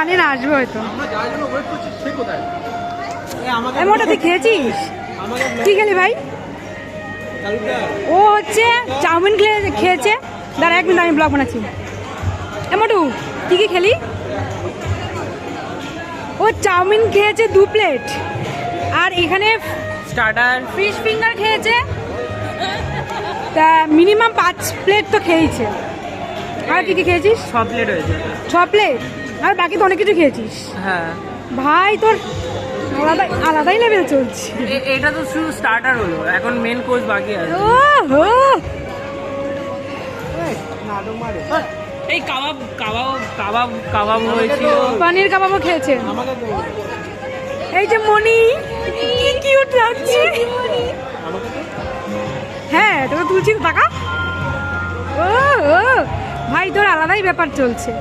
জানি না, আসবো হয়তো। মোটা তুই খেয়েছিস? কি খেলি ভাই? ও হচ্ছে চাউমিন খেয়েছে। দাঁড়া এক মিনিট, আমি ব্লগ বানাচ্ছি। মোটু কি কি খেলি? ও চাউমিন খেয়েছে 2 প্লেট, আর এখানে স্টার্টার ফিশ ফিঙ্গার খেয়েছে, তা মিনিমাম 5 প্লেট তো খেয়েছে। আর কি কি খেয়েছিস? 6 প্লেট হয়েছে। 6 প্লেট, আর বাকি তো অনেক কিছু খেয়েছিস। হ্যাঁ, ভাই তোর আলাদাই লেভেল চলছে। এটা তো শুধু স্টার্টার হলো, এখন মেন কোর্স বাকি আছে। ওহো, এই কাবাব কাবাব কাবাব কাবাব হয়েছিল, পনির কাবাবও খেয়েছে। এই যে মনি, কি কিউট লাগছে। হ্যাঁ তোকে তুলছি, টাকা। ও ভাই তোর আলাদাই ব্যাপার চলছে।